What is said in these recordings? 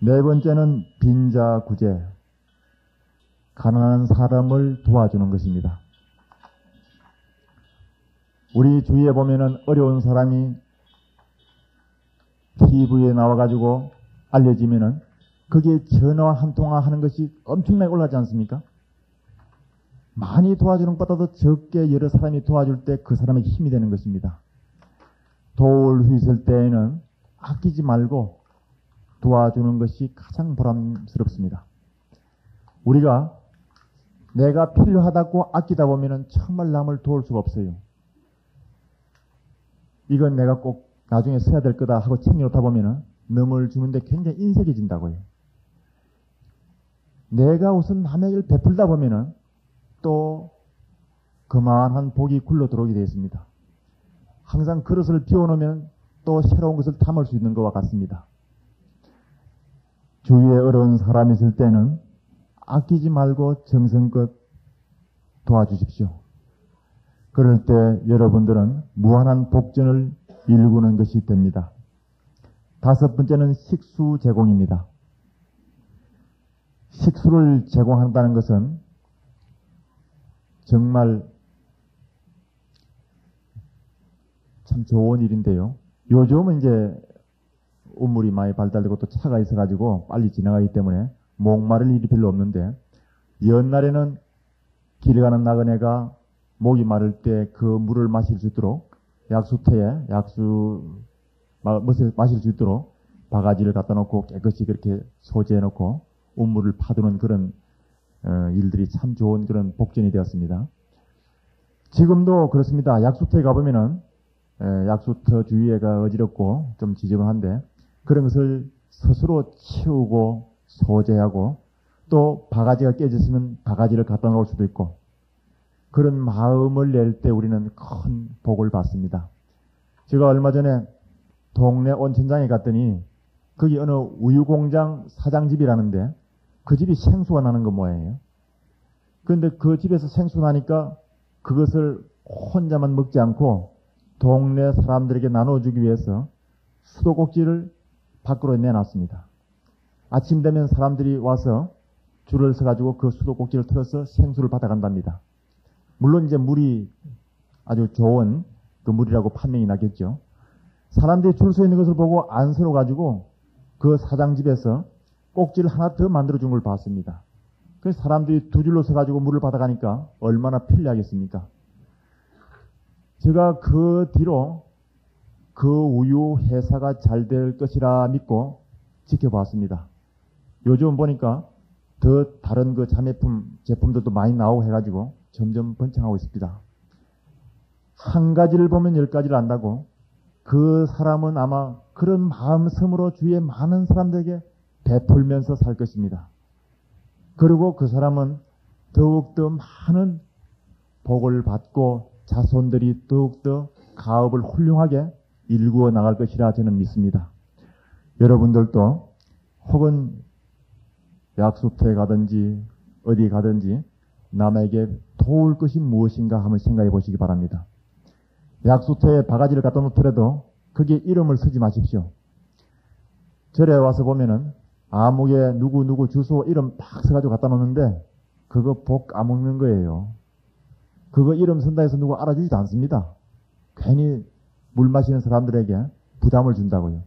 네 번째는 빈자구제, 가난한 사람을 도와주는 것입니다. 우리 주위에 보면은 어려운 사람이 TV에 나와가지고 알려지면은 거기에 전화 한 통화 하는 것이 엄청나게 올라가지 않습니까? 많이 도와주는 것보다도 적게 여러 사람이 도와줄 때 그 사람의 힘이 되는 것입니다. 도울 수 있을 때에는 아끼지 말고 도와주는 것이 가장 보람스럽습니다. 우리가 내가 필요하다고 아끼다 보면은 정말 남을 도울 수가 없어요. 이건 내가 꼭 나중에 써야 될 거다 하고 챙겨놓다 보면은 남을 주는데 굉장히 인색해진다고요. 내가 우선 남에게 베풀다 보면은 또 그만한 복이 굴러 들어오게 되어 있습니다. 항상 그릇을 비워놓으면 또 새로운 것을 담을 수 있는 것과 같습니다. 주위에 어려운 사람이 있을 때는 아끼지 말고 정성껏 도와주십시오. 그럴 때 여러분들은 무한한 복전을 일구는 것이 됩니다. 다섯 번째는 식수 제공입니다. 식수를 제공한다는 것은 정말 참 좋은 일인데요. 요즘은 이제 우물이 많이 발달되고 또 차가 있어가지고 빨리 지나가기 때문에 목마를 일이 별로 없는데, 옛날에는 길 가는 나그네가 목이 마를 때 그 물을 마실 수 있도록 약수터에 마실 수 있도록 바가지를 갖다 놓고 깨끗이 그렇게 소지해 놓고 우물을 파두는 그런 일들이 참 좋은 그런 복전이 되었습니다. 지금도 그렇습니다. 약수터에 가보면은 약수터 주위에가 어지럽고 좀 지저분한데 그런 것을 스스로 치우고 소재하고 또 바가지가 깨졌으면 바가지를 갖다 놓을 수도 있고, 그런 마음을 낼 때 우리는 큰 복을 받습니다. 제가 얼마 전에 동네 온천장에 갔더니 거기 어느 우유공장 사장집이라는데 그 집이 생수가 나는 거 모양이에요. 그런데 그 집에서 생수 나니까 그것을 혼자만 먹지 않고 동네 사람들에게 나눠주기 위해서 수도꼭지를 밖으로 내놨습니다. 아침 되면 사람들이 와서 줄을 서가지고 그 수도꼭지를 틀어서 생수를 받아간답니다. 물론 이제 물이 아주 좋은 그 물이라고 판명이 나겠죠. 사람들이 줄 서 있는 것을 보고 안 서러가지고 그 사장집에서 꼭지를 하나 더 만들어준 걸 봤습니다. 그래서 사람들이 두 줄로 서가지고 물을 받아가니까 얼마나 편리하겠습니까? 제가 그 뒤로 그 우유 회사가 잘 될 것이라 믿고 지켜봤습니다. 요즘 보니까 더 다른 그 제품들도 많이 나오고 해가지고 점점 번창하고 있습니다. 한 가지를 보면 10가지를 안다고, 그 사람은 아마 그런 마음섬으로 주위에 많은 사람들에게 베풀면서 살 것입니다. 그리고 그 사람은 더욱더 많은 복을 받고 자손들이 더욱더 가업을 훌륭하게 일구어 나갈 것이라 저는 믿습니다. 여러분들도 혹은 약수터에 가든지 어디 가든지 남에게 도울 것이 무엇인가 한번 생각해 보시기 바랍니다. 약수터에 바가지를 갖다 놓더라도 거기에 이름을 쓰지 마십시오. 절에 와서 보면은 아무개 누구 주소 이름 딱 써가지고 갖다 놓는데 그거 복 까먹는 거예요. 그거 이름 쓴다 해서 누구 알아주지도 않습니다. 괜히 물 마시는 사람들에게 부담을 준다고요.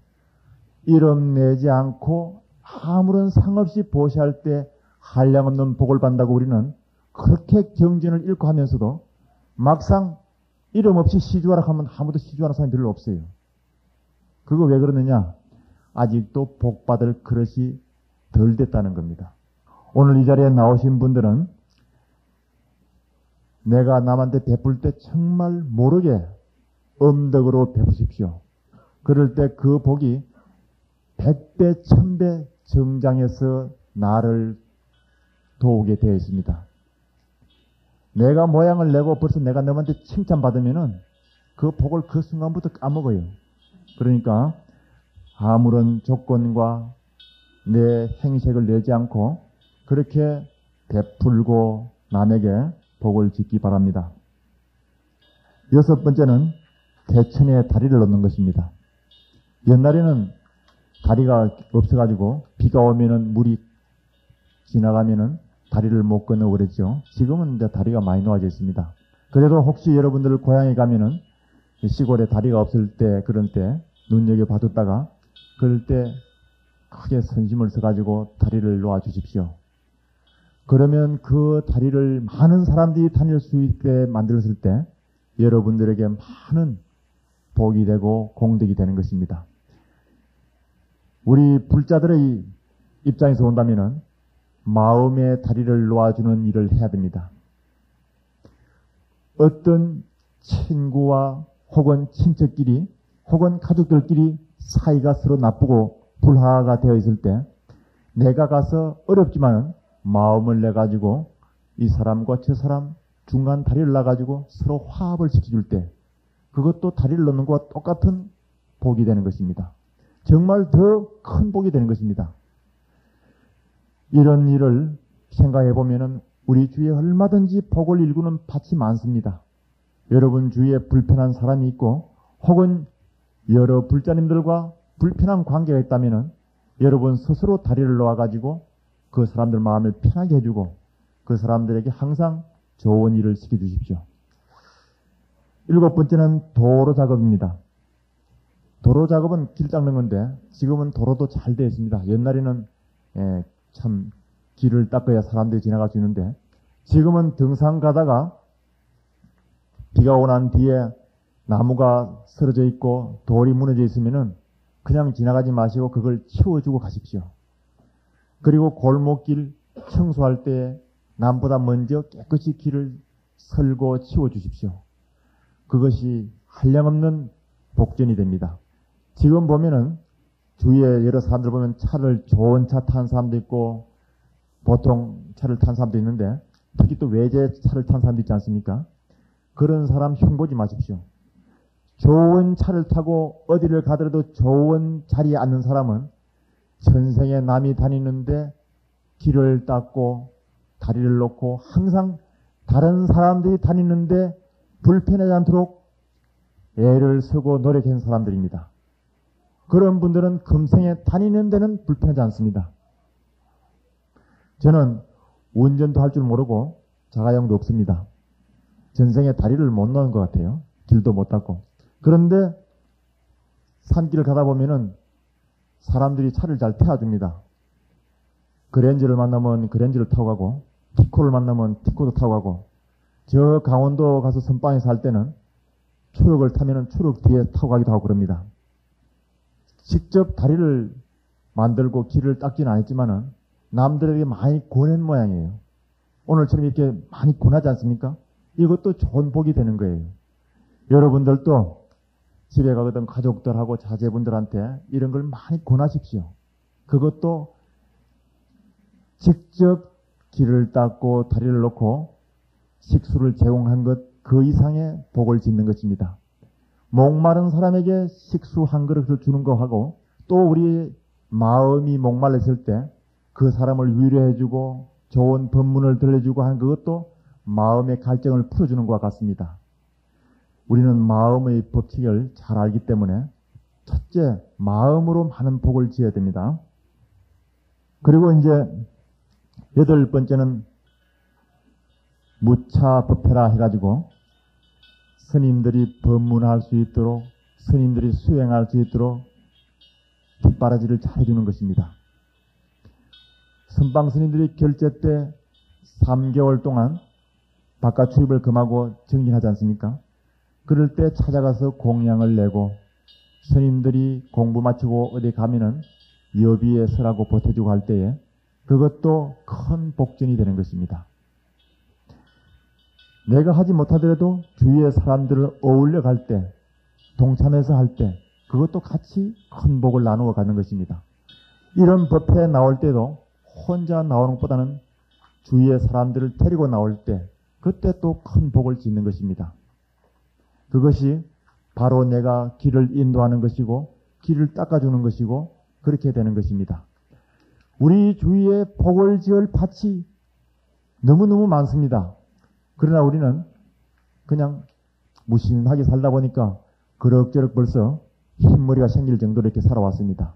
이름 내지 않고 아무런 상없이 보시할 때 한량없는 복을 받는다고 우리는 그렇게 경전을 읽고 하면서도 막상 이름 없이 시주하라 하면 아무도 시주하는 사람이 별로 없어요. 그거 왜 그러느냐? 아직도 복받을 그릇이 덜 됐다는 겁니다. 오늘 이 자리에 나오신 분들은 내가 남한테 베풀 때 정말 모르게 엄덕으로 베푸십시오. 그럴 때 그 복이 100배, 1000배 정장해서 나를 도우게 되어 있습니다. 내가 모양을 내고 벌써 내가 너한테 칭찬받으면은 그 복을 그 순간부터 까먹어요. 그러니까 아무런 조건과 내 행색을 내지 않고 그렇게 베풀고 남에게 복을 짓기 바랍니다. 여섯 번째는 대천에 다리를 놓는 것입니다. 옛날에는 다리가 없어가지고 비가 오면은 물이 지나가면은 다리를 못 건너 그랬죠. 지금은 이제 다리가 많이 놓아져 있습니다. 그래도 혹시 여러분들 고향에 가면은 시골에 다리가 없을 때 그런 때 눈여겨봐뒀다가 그럴 때 크게 선심을 써가지고 다리를 놓아 주십시오. 그러면 그 다리를 많은 사람들이 다닐 수 있게 만들었을 때 여러분들에게 많은 복이 되고 공덕이 되는 것입니다. 우리 불자들의 입장에서 본다면은 마음의 다리를 놓아주는 일을 해야 됩니다. 어떤 친구와 혹은 친척끼리 혹은 가족들끼리 사이가 서로 나쁘고 불화가 되어 있을 때 내가 가서 어렵지만은 마음을 내가지고 이 사람과 저 사람 중간 다리를 놔가지고 서로 화합을 시켜줄 때 그것도 다리를 놓는 것과 똑같은 복이 되는 것입니다. 정말 더 큰 복이 되는 것입니다. 이런 일을 생각해 보면은 우리 주위에 얼마든지 복을 일구는 밭이 많습니다. 여러분 주위에 불편한 사람이 있고 혹은 여러 불자님들과 불편한 관계가 있다면은 여러분 스스로 다리를 놓아가지고 그 사람들 마음을 편하게 해주고 그 사람들에게 항상 좋은 일을 시켜주십시오. 7번째는 도로 작업입니다. 도로 작업은 길 닦는 건데 지금은 도로도 잘 되어 있습니다. 옛날에는 참 길을 닦아야 사람들이 지나갈 수 있는데 지금은 등산 가다가 비가 오고 난 뒤에 나무가 쓰러져 있고 돌이 무너져 있으면은 그냥 지나가지 마시고 그걸 치워주고 가십시오. 그리고 골목길 청소할 때 남보다 먼저 깨끗이 길을 설고 치워주십시오. 그것이 한량없는 복전이 됩니다. 지금 보면은 주위에 여러 사람들 보면 차를 좋은 차 탄 사람도 있고 보통 차를 탄 사람도 있는데 특히 또 외제 차를 탄 사람도 있지 않습니까? 그런 사람 흉보지 마십시오. 좋은 차를 타고 어디를 가더라도 좋은 자리에 앉는 사람은 전생에 남이 다니는데 길을 닦고 다리를 놓고 항상 다른 사람들이 다니는데 불편하지 않도록 애를 쓰고 노력한 사람들입니다. 그런 분들은 금생에 다니는 데는 불편하지 않습니다. 저는 운전도 할 줄 모르고 자가용도 없습니다. 전생에 다리를 못 놓은 것 같아요. 길도 못 닦고. 그런데 산길을 가다 보면은 사람들이 차를 잘 태워줍니다. 그랜저를 만나면 그랜저를 타고 가고 티코를 만나면 티코도 타고 가고 저 강원도 가서 선방에 살 때는 추럭을 타면은 추럭 뒤에 타고 가기도 하고 그럽니다. 직접 다리를 만들고 길을 닦지는 않았지만은 남들에게 많이 권한 모양이에요. 오늘처럼 이렇게 많이 권하지 않습니까? 이것도 좋은 복이 되는 거예요. 여러분들도 집에 가거든 가족들하고 자제분들한테 이런 걸 많이 권하십시오. 그것도 직접 길을 닦고 다리를 놓고 식수를 제공한 것 그 이상의 복을 짓는 것입니다. 목마른 사람에게 식수 한 그릇을 주는 거하고 또 우리 마음이 목말랐을 때 그 사람을 위로해주고 좋은 법문을 들려주고 하는 그것도 마음의 갈증을 풀어주는 것과 같습니다. 우리는 마음의 법칙을 잘 알기 때문에 첫째, 마음으로 많은 복을 지어야 됩니다. 그리고 이제 8번째는 무차법회라 해가지고 스님들이 법문할 수 있도록 스님들이 수행할 수 있도록 뒷바라지를 잘 해주는 것입니다. 선방 스님들이 결제 때 3개월 동안 바깥 출입을 금하고 정진하지 않습니까? 그럴 때 찾아가서 공양을 내고 스님들이 공부 마치고 어디 가면은 여비에 서라고 보태주고 할 때에 그것도 큰 복전이 되는 것입니다. 내가 하지 못하더라도 주위의 사람들을 어울려 갈 때, 동참해서 할 때 그것도 같이 큰 복을 나누어 가는 것입니다. 이런 법회에 나올 때도 혼자 나오는 것보다는 주위의 사람들을 데리고 나올 때 그때 또 큰 복을 짓는 것입니다. 그것이 바로 내가 길을 인도하는 것이고 길을 닦아주는 것이고 그렇게 되는 것입니다. 우리 주위에 복을 지을 밭이 너무너무 많습니다. 그러나 우리는 그냥 무심하게 살다 보니까 그럭저럭 벌써 흰머리가 생길 정도로 이렇게 살아왔습니다.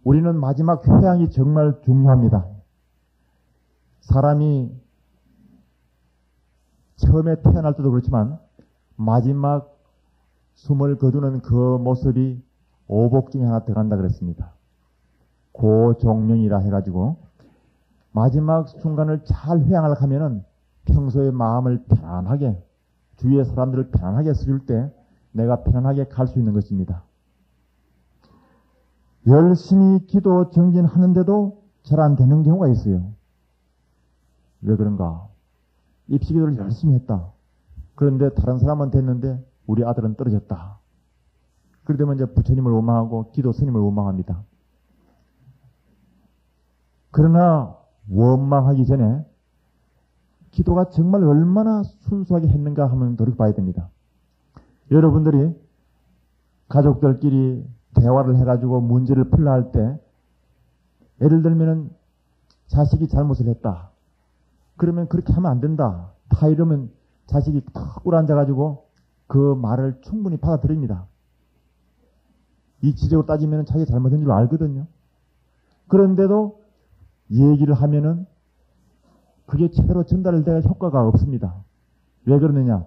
우리는 마지막 회양이 정말 중요합니다. 사람이 처음에 태어날 때도 그렇지만 마지막 숨을 거두는 그 모습이 오복 중에 하나 들어간다 그랬습니다. 고종명이라 해가지고 마지막 순간을 잘 회양을 하면은 평소에 마음을 편안하게 주위의 사람들을 편안하게 써줄 때 내가 편안하게 갈 수 있는 것입니다. 열심히 기도 정진하는데도 잘 안 되는 경우가 있어요. 왜 그런가? 입시기도를 열심히 했다. 그런데 다른 사람은 됐는데 우리 아들은 떨어졌다. 그러면 이제 부처님을 원망하고 기도 스님을 원망합니다. 그러나 원망하기 전에 기도가 정말 얼마나 순수하게 했는가 하면 돌이켜봐야 됩니다. 여러분들이 가족들끼리 대화를 해가지고 문제를 풀려 할 때 예를 들면은 자식이 잘못을 했다. 그러면 그렇게 하면 안 된다. 다 이러면 자식이 탁 꿇어앉아가지고 그 말을 충분히 받아들입니다. 이치적으로 따지면 자기가 잘못한 줄 알거든요. 그런데도 얘기를 하면은 그게 제대로 전달될 효과가 없습니다. 왜 그러느냐?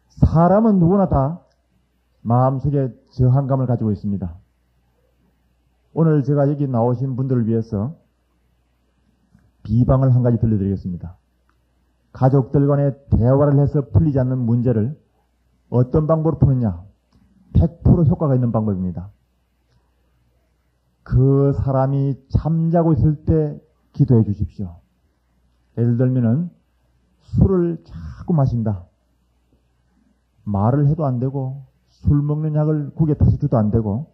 사람은 누구나 다 마음속에 저항감을 가지고 있습니다. 오늘 제가 여기 나오신 분들을 위해서 비방을 한 가지 들려드리겠습니다. 가족들 간에 대화를 해서 풀리지 않는 문제를 어떤 방법으로 푸느냐? 100% 효과가 있는 방법입니다. 그 사람이 잠자고 있을 때 기도해 주십시오. 예를 들면은 술을 자꾸 마신다. 말을 해도 안 되고 술 먹는 약을 국에 타서 줘도 안 되고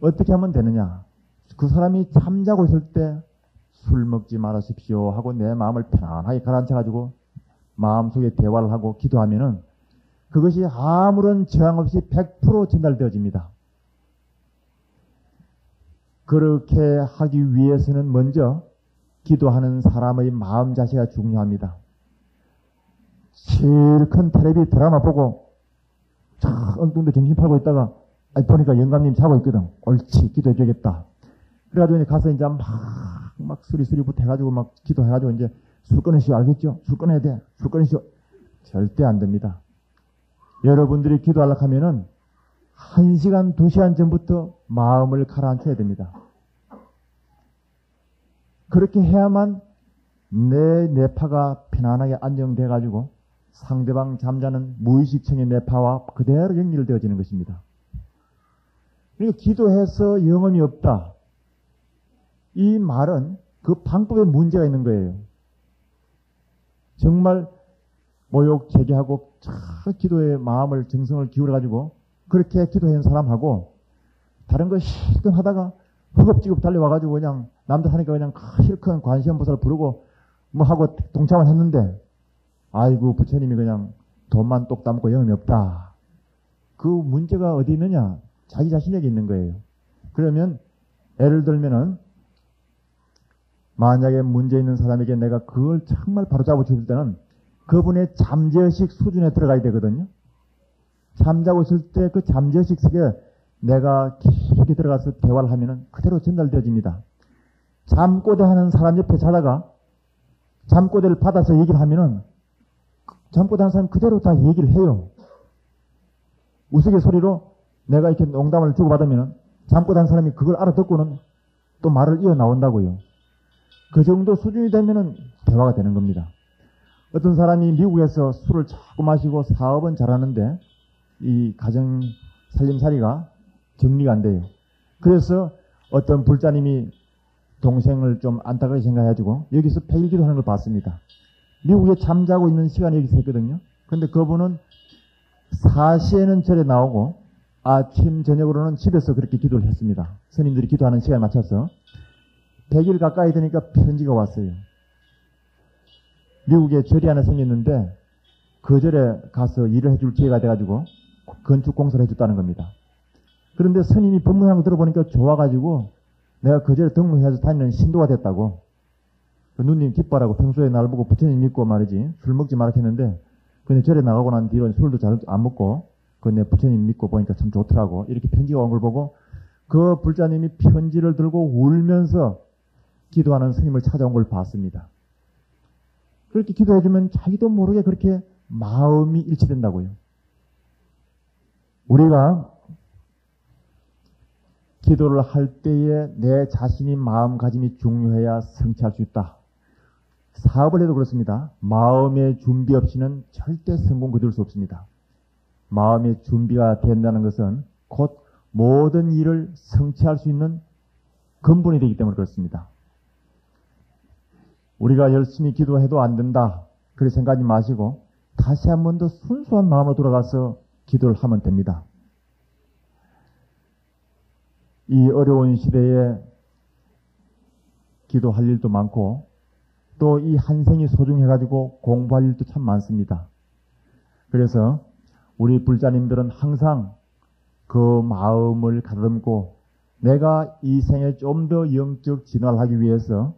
어떻게 하면 되느냐? 그 사람이 잠자고 있을 때 술 먹지 말으십시오 하고 내 마음을 편안하게 가라앉혀가지고 마음속에 대화를 하고 기도하면은 그것이 아무런 저항 없이 100% 전달되어집니다. 그렇게 하기 위해서는 먼저 기도하는 사람의 마음 자세가 중요합니다. 제일 큰 텔레비 드라마 보고 쫙 엉뚱데 정신 팔고 있다가 보니까 영감님 자고 있거든. 옳지, 기도해 줘야겠다. 그래가지고 가서 이제 막 수리부터 해가지고 막 기도해가지고 이제 술 끊으시오. 알겠죠? 술 끊어야 돼. 술 끊으시오. 절대 안 됩니다. 여러분들이 기도하려고 하면은 1시간, 2시간 전부터 마음을 가라앉혀야 됩니다. 그렇게 해야만 내 뇌파가 편안하게 안정돼가지고 상대방 잠자는 무의식층의 뇌파와 그대로 연결되어지는 것입니다. 그러니까 기도해서 영험이 없다. 이 말은 그 방법에 문제가 있는 거예요. 정말 모욕 제기하고 기도에 마음을 정성을 기울여가지고 그렇게 기도한 사람하고 다른 거 실컷 하다가 허겁지겁 달려와가지고 그냥 남들 하니까 그냥 실컷 관세음보살 부르고 뭐 하고 동참을 했는데 아이고 부처님이 그냥 돈만 똑 담고 영험이 없다. 그 문제가 어디 있느냐? 자기 자신에게 있는 거예요. 그러면 예를 들면은 만약에 문제 있는 사람에게 내가 그걸 정말 바로잡아 줄 때는 그분의 잠재의식 수준에 들어가야 되거든요. 잠자고 있을 때 그 잠재의식 속에 내가 깊게 들어가서 대화를 하면은 그대로 전달되어집니다. 잠꼬대 하는 사람 옆에 자다가 잠꼬대를 받아서 얘기를 하면은 잠꼬대 하는 사람이 그대로 다 얘기를 해요. 우스갯소리로 내가 이렇게 농담을 주고받으면은 잠꼬대 하는 사람이 그걸 알아듣고는 또 말을 이어 나온다고요. 그 정도 수준이 되면은 대화가 되는 겁니다. 어떤 사람이 미국에서 술을 자꾸 마시고 사업은 잘하는데 이 가정 살림살이가 정리가 안 돼요. 그래서 어떤 불자님이 동생을 좀 안타깝게 생각해가지고 여기서 폐일기도 하는 걸 봤습니다. 미국에 잠자고 있는 시간이 여기서 했거든요. 근데 그분은 4시에는 절에 나오고 아침 저녁으로는 집에서 그렇게 기도를 했습니다. 스님들이 기도하는 시간에 맞춰서 100일 가까이 되니까 편지가 왔어요. 미국에 절이 하나 생겼는데 그 절에 가서 일을 해줄 기회가 돼가지고 건축 공사를 해줬다는 겁니다. 그런데 스님이 법문하는 거 들어보니까 좋아가지고 내가 그 절에 등록해서 다니는 신도가 됐다고. 그 누님 기뻐라고 평소에 날 보고 부처님 믿고 말이지 술 먹지 말라 했는데 근데 절에 나가고 난 뒤로 술도 잘 안 먹고 그 내 부처님 믿고 보니까 참 좋더라고. 이렇게 편지가 온 걸 보고 그 불자님이 편지를 들고 울면서 기도하는 스님을 찾아온 걸 봤습니다. 그렇게 기도해주면 자기도 모르게 그렇게 마음이 일치된다고요. 우리가 기도를 할 때에 내 자신이 마음가짐이 중요해야 성취할 수 있다. 사업을 해도 그렇습니다. 마음의 준비 없이는 절대 성공 거둘 수 없습니다. 마음의 준비가 된다는 것은 곧 모든 일을 성취할 수 있는 근본이 되기 때문에 그렇습니다. 우리가 열심히 기도해도 안 된다. 그렇게 생각하지 마시고 다시 한 번 더 순수한 마음으로 돌아가서 기도를 하면 됩니다. 이 어려운 시대에 기도할 일도 많고 또 이 한 생이 소중해가지고 공부할 일도 참 많습니다. 그래서 우리 불자님들은 항상 그 마음을 가다듬고 내가 이 생에 좀 더 영적 진화를 하기 위해서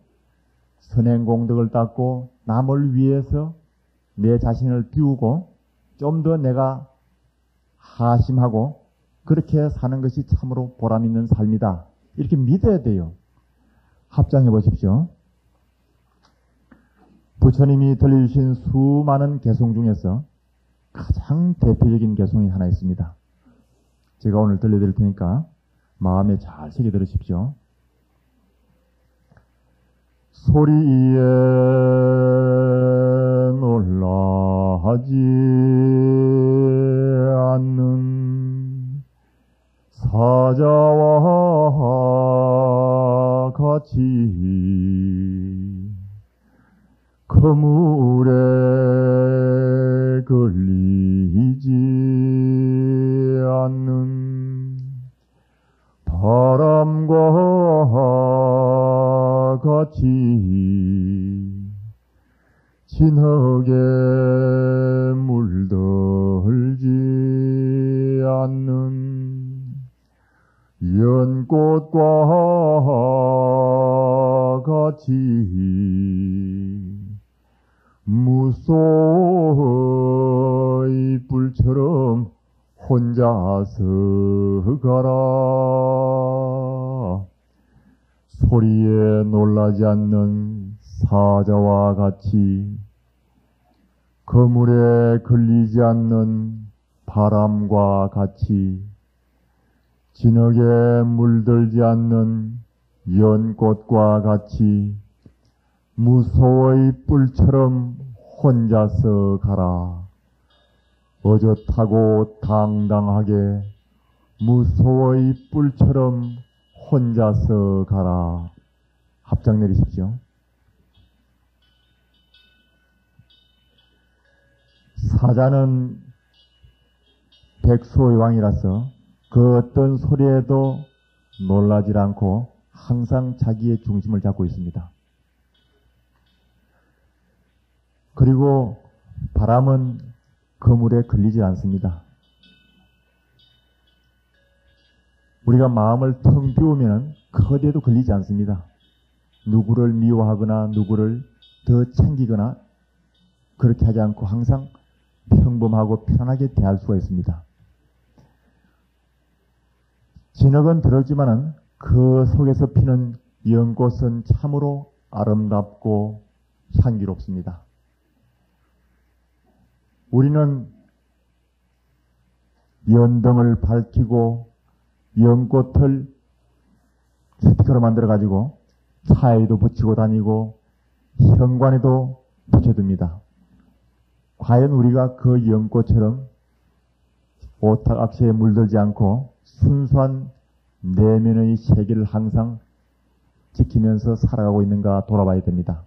선행공덕을 닦고 남을 위해서 내 자신을 비우고 좀 더 내가 하심하고 그렇게 사는 것이 참으로 보람 있는 삶이다. 이렇게 믿어야 돼요. 합장해 보십시오. 부처님이 들려주신 수많은 개송 중에서 가장 대표적인 개송이 하나 있습니다. 제가 오늘 들려드릴 테니까 마음에 잘 새겨 들으십시오. 소리에 놀라지 않는 사자와 같이 그물에 걸리지 않는 바람과 같이 진흙에 물들지 않는 연꽃과 같이 무소의 불처럼 혼자서 가라. 소리에 놀라지 않는 사자와 같이 그물에 걸리지 않는 바람과 같이 진흙에 물들지 않는 연꽃과 같이 무소의 뿔처럼 혼자서 가라. 어젓하고 당당하게 무소의 뿔처럼 혼자서 가라. 합장 내리십시오. 사자는 백소의 왕이라서 그 어떤 소리에도 놀라지 않고 항상 자기의 중심을 잡고 있습니다. 그리고 바람은 그물에 걸리지 않습니다. 우리가 마음을 텅 비우면 어디에도 걸리지 않습니다. 누구를 미워하거나 누구를 더 챙기거나 그렇게 하지 않고 항상 평범하고 편하게 대할 수가 있습니다. 진흙은 더럽지만은 그 속에서 피는 연꽃은 참으로 아름답고 향기롭습니다. 우리는 연등을 밝히고 연꽃을 스티커로 만들어가지고 차에도 붙이고 다니고 현관에도 붙여둡니다. 과연 우리가 그 연꽃처럼 오탁악시에 물들지 않고 순수한 내면의 세계를 항상 지키면서 살아가고 있는가 돌아봐야 됩니다.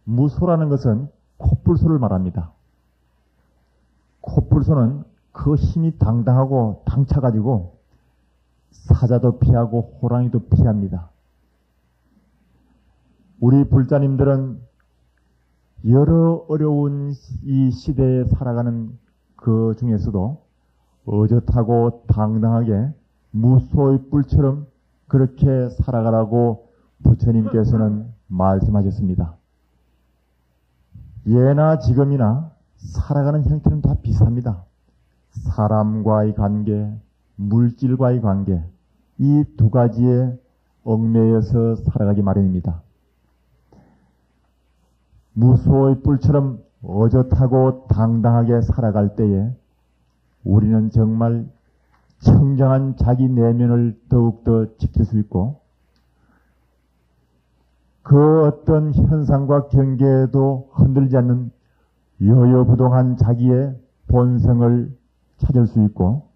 무소라는 것은 코뿔소를 말합니다. 코뿔소는 그 힘이 당당하고 당차가지고 사자도 피하고 호랑이도 피합니다. 우리 불자님들은 여러 어려운 이 시대에 살아가는 그 중에서도 어젓하고 당당하게 무소의 뿔처럼 그렇게 살아가라고 부처님께서는 말씀하셨습니다. 예나 지금이나 살아가는 형태는 다 비슷합니다. 사람과의 관계, 물질과의 관계, 이 두 가지에 얽매여서 살아가기 마련입니다. 무소의 뿔처럼 어젓하고 당당하게 살아갈 때에 우리는 정말 청정한 자기 내면을 더욱더 지킬 수 있고 그 어떤 현상과 경계에도 흔들리지 않는 여여부동한 자기의 본성을 찾을 수 있고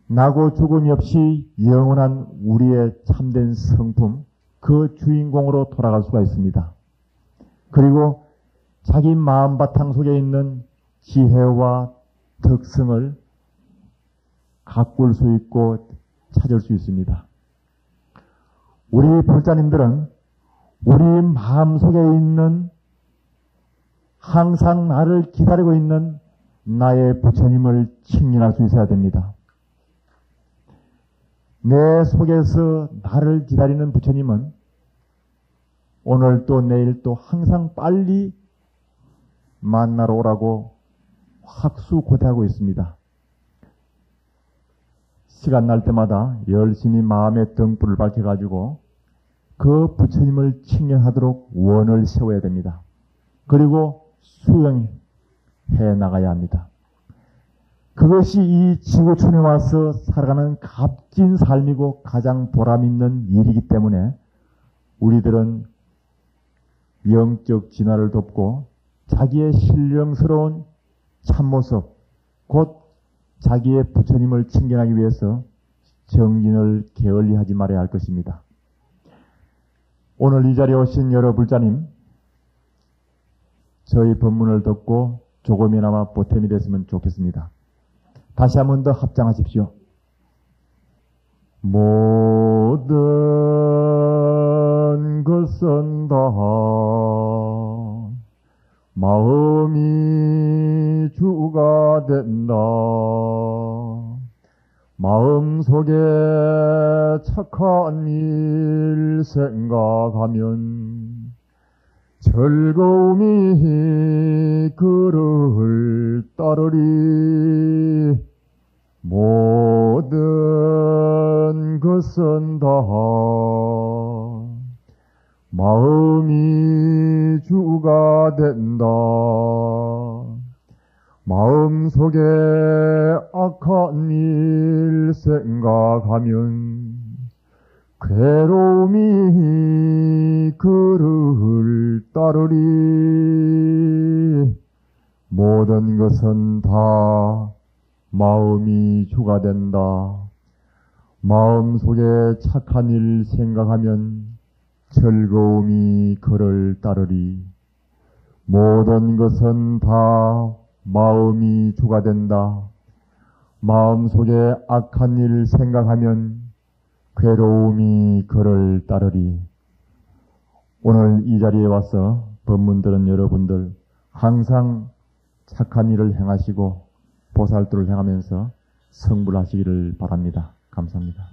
나고 죽음이 없이 영원한 우리의 참된 성품, 그 주인공으로 돌아갈 수가 있습니다. 그리고 자기 마음바탕 속에 있는 지혜와 덕성을 가꿀 수 있고 찾을 수 있습니다. 우리 불자님들은 우리 마음속에 있는 항상 나를 기다리고 있는 나의 부처님을 칭찬할 수 있어야 됩니다. 내 속에서 나를 기다리는 부처님은 오늘 또 내일 또 항상 빨리 만나러 오라고 확수고대하고 있습니다. 시간 날 때마다 열심히 마음의 등불을 밝혀가지고 그 부처님을 칭찬하도록 원을 세워야 됩니다. 그리고 수행해 나가야 합니다. 그것이 이 지구촌에 와서 살아가는 값진 삶이고 가장 보람있는 일이기 때문에 우리들은 영적 진화를 돕고 자기의 신령스러운 참모습, 곧 자기의 부처님을 칭찬하기 위해서 정진을 게을리하지 말아야 할 것입니다. 오늘 이 자리에 오신 여러 불자님, 저희 법문을 듣고 조금이나마 보탬이 됐으면 좋겠습니다. 다시 한 번 더 합장하십시오. 모든 것은 다 마음이 주가 된다. 마음속에 착한 일 생각하면 즐거움이 그를 따르리. 모든 것은 다 마음이 주가 된다. 마음속에 악한 일 생각하면 괴로움이 그를 따르리. 모든 것은 다 마음이 주가 된다. 마음속에 착한 일 생각하면 즐거움이 그를 따르리. 모든 것은 다 마음이 주가 된다. 마음속에 악한 일 생각하면 괴로움이 그를 따르리. 오늘 이 자리에 와서 법문 들은 여러분들 항상 착한 일을 행하시고 보살도를 행하면서 성불하시기를 바랍니다. 감사합니다.